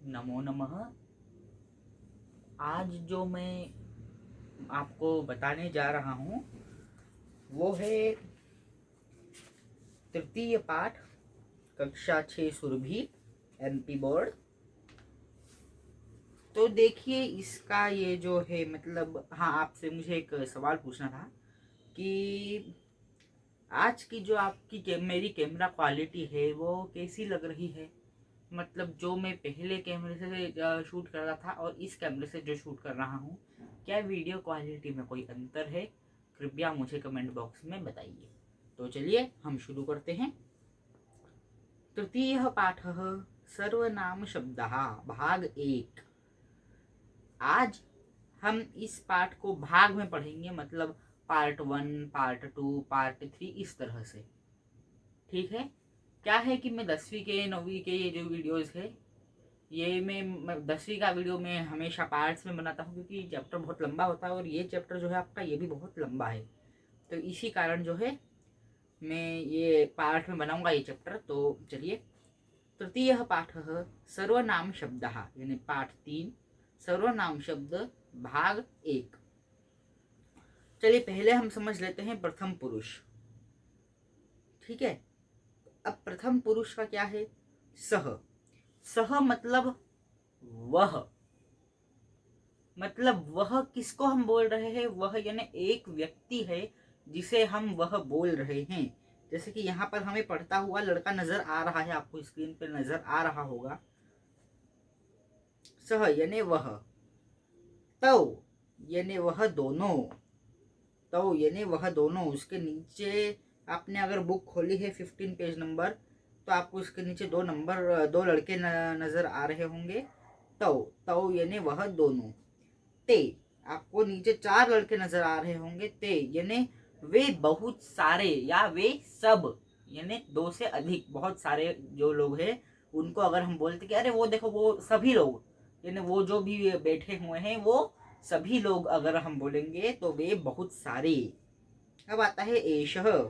नमो नमः। आज जो मैं आपको बताने जा रहा हूँ वो है तृतीय पाठ कक्षा 6 सुरभि एमपी बोर्ड। तो देखिए इसका ये जो है मतलब हाँ, आपसे मुझे एक सवाल पूछना था कि आज की जो आपकी मेरी कैमरा क्वालिटी है वो कैसी लग रही है। मतलब जो मैं पहले कैमरे से शूट कर रहा था और इस कैमरे से जो शूट कर रहा हूँ, क्या वीडियो क्वालिटी में कोई अंतर है? कृपया मुझे कमेंट बॉक्स में बताइए। तो चलिए हम शुरू करते हैं। तृतीय पाठ सर्वनाम शब्द भाग 1। आज हम इस पाठ को भाग में पढ़ेंगे, मतलब पार्ट 1, पार्ट 2, पार्ट 3, इस तरह से। ठीक है। क्या है कि मैं 10वीं के 9वीं के ये जो वीडियोस है, ये मैं 10वीं का वीडियो में हमेशा पार्ट्स में बनाता हूँ, क्योंकि चैप्टर बहुत लंबा होता है और ये चैप्टर जो है आपका ये भी बहुत लंबा है। तो इसी कारण जो है मैं ये पार्ट में बनाऊंगा ये चैप्टर। तो चलिए, तृतीय पाठ सर्वनाम शब्द यानी पाठ 3 सर्वनाम शब्द भाग 1। चलिए पहले हम समझ लेते हैं प्रथम पुरुष। ठीक है। अब प्रथम पुरुष का क्या है? सह। सह मतलब वह। मतलब वह किसको हम बोल रहे हैं? वह यानी एक व्यक्ति है जिसे हम वह बोल रहे हैं। जैसे कि यहाँ पर हमें पढ़ता हुआ लड़का नजर आ रहा है, आपको स्क्रीन पर नजर आ रहा होगा। सह यानी वह। तौ यानी वह दोनों। तौ यानी वह दोनों। उसके नीचे आपने अगर बुक खोली है 15 पेज नंबर, तो आपको उसके नीचे दो लड़के नजर आ रहे होंगे। तौ तौ यानी वह दोनों। ते आपको नीचे 4 लड़के नजर आ रहे होंगे। ते यानी वे बहुत सारे या वे सब, यानी 2 से अधिक, बहुत सारे जो लोग हैं उनको अगर हम बोलते कि अरे वो देखो वो सभी लोग, यानी वो जो भी बैठे हुए हैं वो सभी लोग, अगर हम बोलेंगे तो वे बहुत सारे। अब आता है एषः।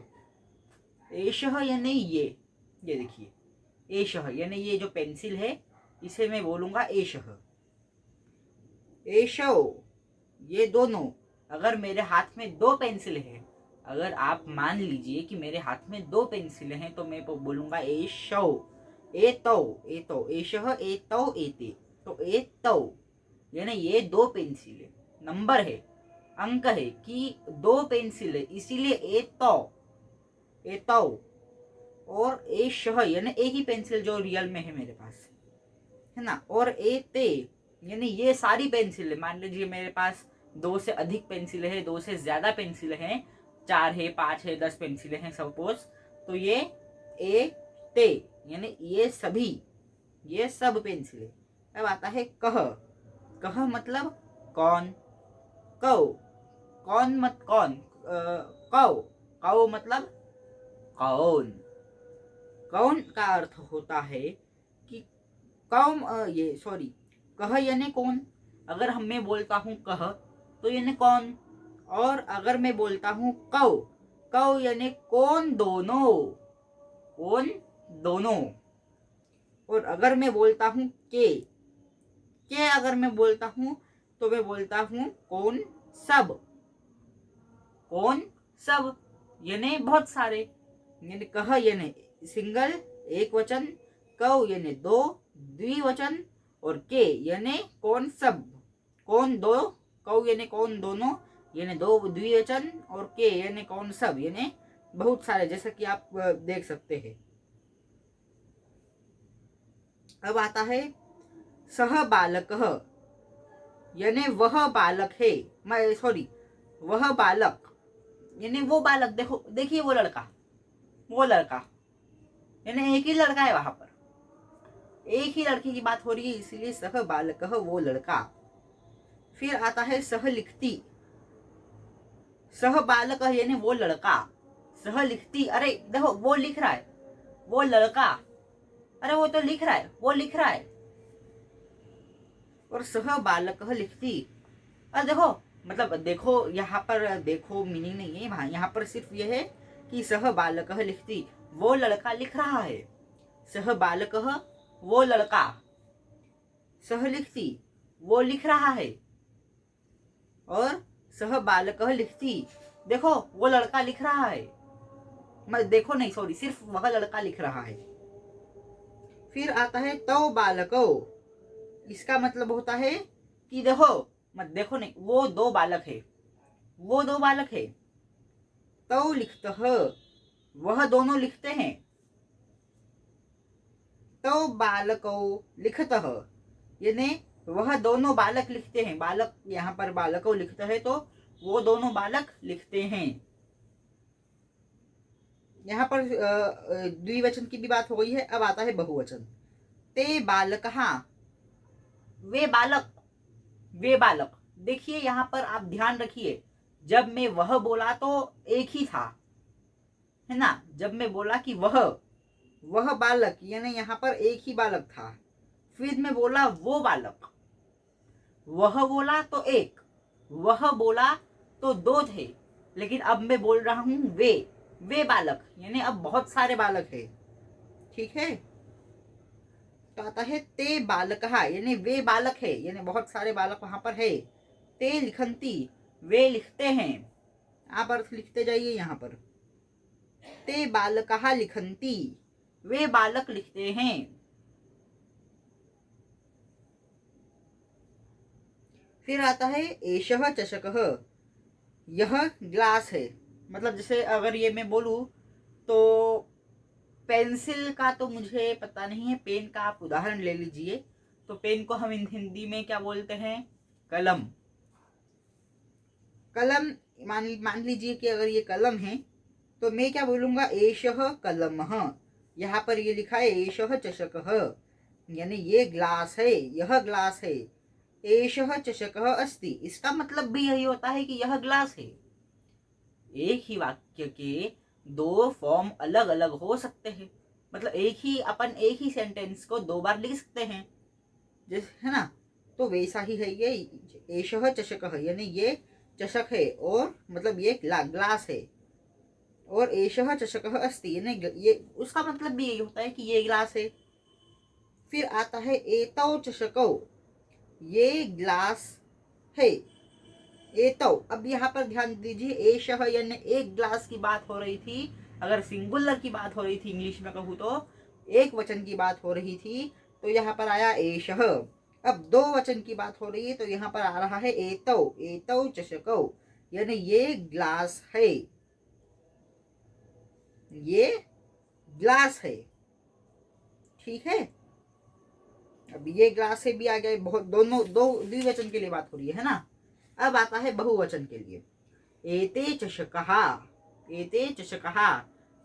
एषः यानी ये देखिए, एषः यानी ये जो पेंसिल है इसे मैं बोलूंगा एषः। एषौ ये दोनों। अगर मेरे हाथ में 2 पेंसिल है, अगर आप मान लीजिए कि मेरे हाथ में 2 पेंसिल हैं, तो मैं बोलूंगा एषौ। एतौ एतौ एषः एतौ एते। तो एतौ यानी ये 2 पेंसिल है, नंबर है, अंक है कि 2 पेंसिल है, इसीलिए एतौ एतौ। और एषः यानी एक ही पेंसिल जो रियल में है मेरे पास, है ना। और एते यानी ये सारी पेंसिल है। मान लीजिए मेरे पास 2 से अधिक पेंसिल है, 2 से ज्यादा पेंसिल है, 4 है, 5 है, 10 पेंसिल हैं सपोज, तो ये ए ते यानी ये सभी, ये सब पेंसिल है। अब आता है कह। कह मतलब कौन। कौ कौन मत कौन। कौ कौ मतलब कौन। कौन का अर्थ होता है कि कौन, ये सॉरी, कह यानी कौन। अगर हम मैं बोलता हूँ कह तो यानी कौन। और अगर मैं बोलता हूँ कौ, कौ यानी कौन दोनों। कौन दोनों। और अगर मैं बोलता हूँ के अगर मैं बोलता हूँ तो मैं बोलता हूँ कौन सब। कौन सब यानी बहुत सारे। यानी कह यानी सिंगल एक वचन, कौ यानी 2 द्विवचन, और के यानी कौन सब, कौन दो। कौ यानी कौन दोनों, यानी 2 द्विवचन, और के यानी कौन सब, यानी बहुत सारे, जैसा कि आप देख सकते हैं। अब आता है सह बालक, यानी वह बालक है। मैं सॉरी, वह बालक यानी वो बालक। देखो देखिए वो लड़का, वो लड़का, यानी एक ही लड़का है वहां पर, एक ही लड़के की बात हो रही है, इसलिए सह बालक वो लड़का। फिर आता है सह लिखती। सह बालक यानी वो लड़का, सह लिखती, अरे देखो वो लिख रहा है, वो लड़का, अरे वो तो लिख रहा है, वो लिख रहा है। और सह बालक लिखती, अरे देखो, मतलब देखो यहाँ पर देखो मीनिंग नहीं है वहां, यहाँ पर सिर्फ ये है कि सह बालक लिखती, वो लड़का लिख रहा है। सह बालक वो लड़का। सह लिखती, वो लिख रहा है। और सह बालकः लिखती, देखो वो लड़का लिख रहा है। मैं देखो नहीं, सॉरी, सिर्फ वह लड़का लिख रहा है। फिर आता है तौ बालको, इसका मतलब होता है कि देखो, मत देखो नहीं, वो दो बालक है, वो दो बालक है। तौ लिखतः, वह दोनों लिखते हैं। तौ बालको लिखतः, यानी वह दोनों बालक लिखते हैं। बालक यहाँ पर बालको लिखता है तो वो दोनों बालक लिखते हैं। यहाँ पर द्विवचन की भी बात हो गई है। अब आता है बहुवचन। ते बालकः, वे बालक, वे बालक। देखिए यहाँ पर आप ध्यान रखिए, जब मैं वह बोला तो एक ही था, है ना। जब मैं बोला कि वह बालक, यानी यहाँ पर एक ही बालक था। फिर मैं बोला वो बालक, वह बोला तो एक, वह बोला तो दो थे। लेकिन अब मैं बोल रहा हूं वे बालक, यानी अब बहुत सारे बालक है। ठीक है, तो आता है ते बालकः, यानी वे बालक है, यानी बहुत सारे बालक वहां पर है। ते लिखंती, वे लिखते हैं। आप अर्थ लिखते जाइए यहाँ पर। ते बालकः लिखंती, वे बालक लिखते हैं। फिर आता है एषः चषकः, यह ग्लास है। मतलब जैसे अगर ये मैं बोलूं तो पेंसिल का तो मुझे पता नहीं है, पेन का आप उदाहरण ले लीजिए। तो पेन को हम हिंदी में क्या बोलते हैं? कलम। कलम, मान लीजिए कि अगर ये कलम है तो मैं क्या बोलूंगा? एषः कलमः। यहाँ पर ये लिखा है एषः चषकः, यानी ये ग्लास है, यह ग्लास है। एषः चषकः अस्ति, इसका मतलब भी यही होता है कि यह ग्लास है। एक ही वाक्य के दो फॉर्म अलग अलग हो सकते हैं। मतलब अपन एक ही सेंटेंस को दो बार लिख सकते हैं, जैसे, है ना। तो वैसा ही है ये एषः चषकः, यानी ये चषक है, और मतलब ये ग्लास है। और एषः चषकः अस्ति, यानी ये, उसका मतलब भी यही होता है कि ये ग्लास है। फिर आता है एतौ चषकौ, ये ग्लास है। एतौ, अब यहाँ पर ध्यान दीजिए, एषः यानी एक ग्लास की बात हो रही थी। अगर सिंगुलर की बात हो रही थी, इंग्लिश में कहूँ तो एक वचन की बात हो रही थी, तो यहाँ पर आया एषः। अब दो वचन की बात हो रही है तो यहाँ पर आ रहा है एतौ, एतौ चषकौ, यानी ये ग्लास है, ये ग्लास है। ठीक है, अब ये ग्लास से भी आ गए, बहुत दोनों दो द्विवचन के लिए बात हो रही है ना। अब आता है बहुवचन के लिए। एते चषकः, एते चषकः,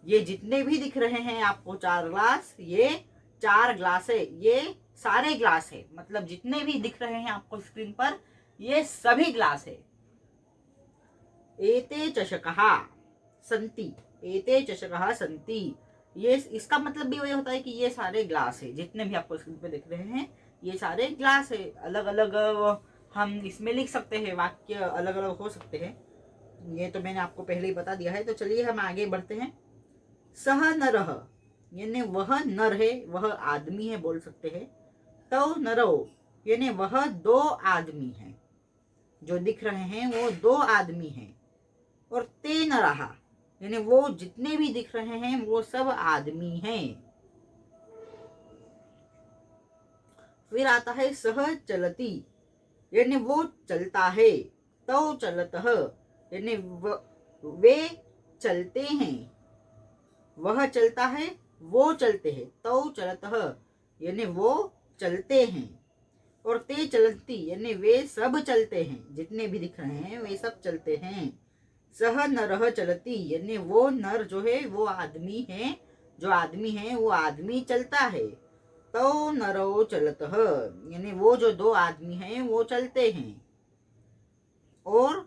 ये जितने भी दिख रहे हैं आपको चार ग्लास, ये चार ग्लास है, ये सारे ग्लास है। मतलब जितने भी दिख रहे हैं आपको स्क्रीन पर, ये सभी ग्लास है। एते चषकः सन्ति, एते चषकः सन्ति, ये इसका मतलब भी वही होता है कि ये सारे ग्लास है। जितने भी आपको स्क्रीन पे दिख रहे हैं ये सारे ग्लास है। अलग अलग हम इसमें लिख सकते हैं, वाक्य अलग अलग हो सकते हैं। ये तो मैंने आपको पहले ही बता दिया है। तो चलिए हम आगे बढ़ते हैं। सह नरः, यानी वह नर है, वह आदमी है बोल सकते हैं। तौ नरौ, यानी वह दो आदमी हैं, जो दिख रहे हैं वो दो आदमी हैं। और ते नरः, यानी वो जितने भी दिख रहे हैं वो सब आदमी हैं। फिर आता है सह चलती, यानी वो चलता है। तौ चलतः, यानी वे चलते हैं। वह चलता है, वो चलते हैं। तौ चलतः, यानी वो चलते हैं। और ते चलती, यानी वे सब चलते हैं। जितने भी दिख रहे हैं वे सब चलते हैं। सह नरः चलती, यानी वो नर जो है वो आदमी है, जो आदमी है वो आदमी चलता है। तौ नरौ चलतः, यानी वो जो दो आदमी हैं वो चलते हैं। और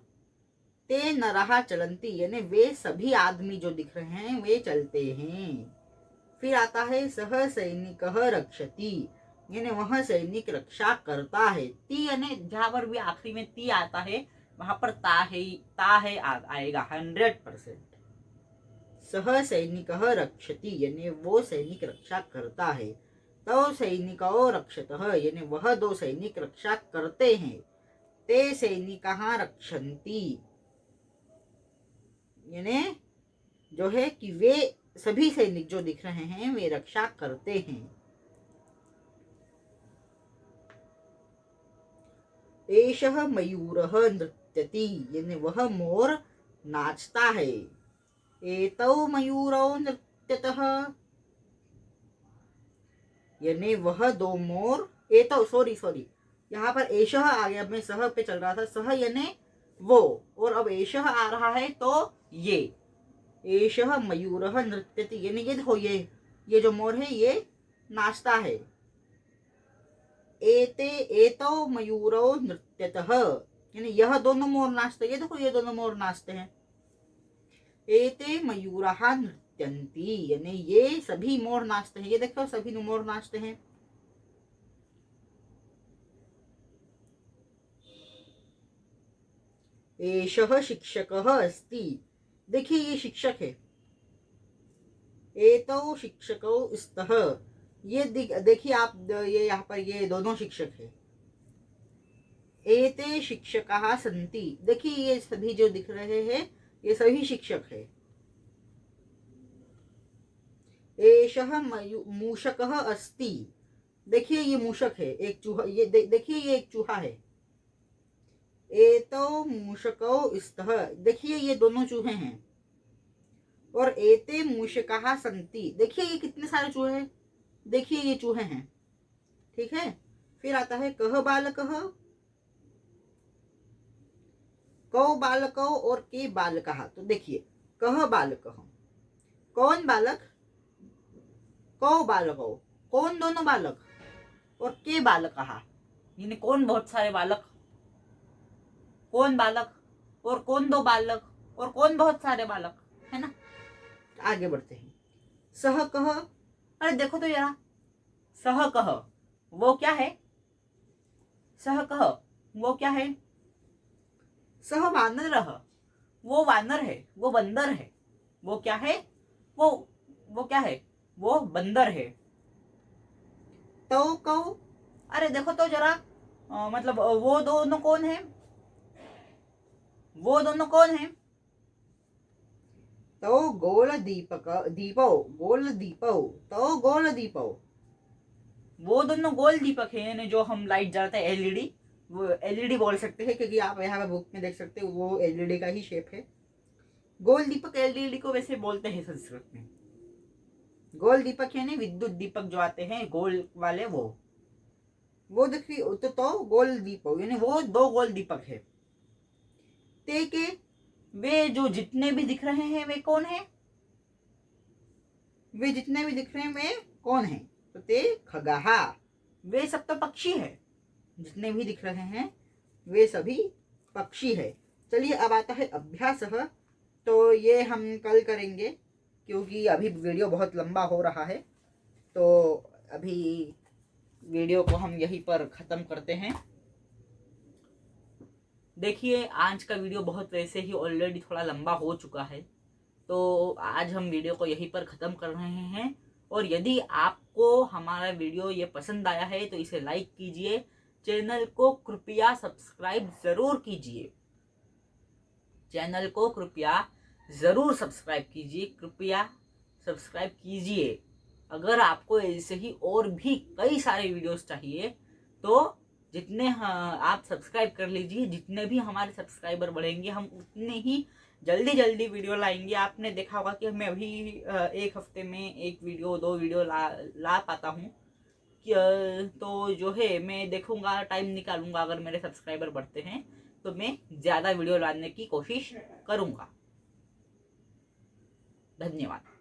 ते नरः चलन्ति, यानी वे सभी आदमी जो दिख रहे हैं वे चलते हैं। फिर आता है सह सैनिकः रक्षति, यानी वह सैनिक रक्षा करता है। ती, यानी जहां पर भी आखिरी में ती आता है वहां पर ता है आएगा 100%। सह सैनिकः रक्षति, यानी वो सैनिक रक्षा करता है। तौ सैनिको रक्षतः, यानी वह दो सैनिक रक्षा करते हैं। ते सैनिकाः रक्षन्ति, यानी जो है कि वे सभी सैनिक जो दिख रहे हैं वे रक्षा करते हैं। एषः मयूरः नृत्यति, यानी वह मोर नाचता है। एतौ मयूरौ नृत्यतः, यानी वह दो मोर, एतौ सॉरी यहाँ पर एषः आ गया, मैं सह पे चल रहा था, सह यानी वो, और अब एषः आ रहा है तो ये। एषः मयूरः नृत्यति, यानी ये देखो ये जो मोर है ये नाचता है। एते एतौ मयूरौ नृत्यतः, यानी यह दोनों मोर नाचते, ये देखो ये दोनों मोर नाचते हैं। एते मयूराः नृत्यन्ति, यानी ये सभी मोर नाचते हैं, ये देखो सभी मोर नाचते हैं। एषः शिक्षकः अस्ति, देखिए ये शिक्षक है। एतौ शिक्षकौ स्तः, ये देखिए आप, ये यहाँ पर ये दोनों शिक्षक है। एते शिक्षकाः सन्ति, देखिए ये सभी जो दिख रहे हैं ये सभी शिक्षक है। एषः मूषकः अस्ति, देखिए ये मूषक है, एक चूहा, ये देखिए ये एक चूहा है। एतौ मूषकौ स्तः, देखिए ये दोनों चूहे हैं। और एते मूषकाः सन्ति, देखिए ये कितने सारे चूहे हैं, देखिए ये चूहे हैं। ठीक है, फिर आता है कः बालकः, कौ बालकौ और के बालकः। तो देखिए कः बालकः, कौन बालक, कौ बालकौ कौन दोनों बालक, और के बालकः यानी कौन बहुत सारे बालक, कौन बालक और कौन दो बालक और कौन बहुत सारे बालक, है ना। आगे बढ़ते हैं। सह कह, अरे देखो तो जरा, सह कह वो क्या है, सह कह वो क्या है। सह वानरः, वो वानर है, वो बंदर है। वो क्या है, वो क्या है, वो बंदर है। तौ कौ, अरे देखो तो जरा, मतलब वो दोनों कौन है, वो दोनों कौन है। तो गोल दीपक दीपो, गोल दीपो, तो गोल दीपो, वो दोनों गोल दीपक है, यानी जो हम लाइट जलाते हैं एलईडी, वो एलईडी बोल सकते हैं, क्योंकि आप यहाँ पे बुक में देख सकते हो वो एलईडी का ही शेप है। गोल दीपक एलईडी को वैसे बोलते हैं संस्कृत में। गोल दीपक यानी विद्युत दीपक जो आते हैं गोल वाले, वो देखिए तो गोल दीपक यानी वो दो गोल दीपक है। ते के, वे जो जितने भी दिख रहे हैं वे कौन है, वे जितने भी दिख रहे हैं वे कौन है। तो ते खगाः, वे सब तो पक्षी है, जितने भी दिख रहे हैं वे सभी पक्षी है। चलिए अब आता है अभ्यासः, तो ये हम कल करेंगे क्योंकि अभी वीडियो बहुत लंबा हो रहा है। तो अभी वीडियो को हम यहीं पर ख़त्म करते हैं। देखिए आज का वीडियो बहुत वैसे ही ऑलरेडी थोड़ा लंबा हो चुका है, तो आज हम वीडियो को यहीं पर ख़त्म कर रहे हैं। और यदि आपको हमारा वीडियो ये पसंद आया है तो इसे लाइक कीजिए, चैनल को कृपया सब्सक्राइब ज़रूर कीजिए, चैनल को कृपया ज़रूर सब्सक्राइब कीजिए, कृपया सब्सक्राइब कीजिए। अगर आपको ऐसे ही और भी कई सारे वीडियोस चाहिए तो जितने आप सब्सक्राइब कर लीजिए, जितने भी हमारे सब्सक्राइबर बढ़ेंगे हम उतने ही जल्दी वीडियो लाएंगे। आपने देखा होगा कि मैं अभी एक हफ्ते में एक वीडियो 2 वीडियो ला पाता हूँ, तो जो है मैं देखूंगा, टाइम निकालूंगा, अगर मेरे सब्सक्राइबर बढ़ते हैं तो मैं ज़्यादा वीडियो लाने की कोशिश करूंगा। धन्यवाद।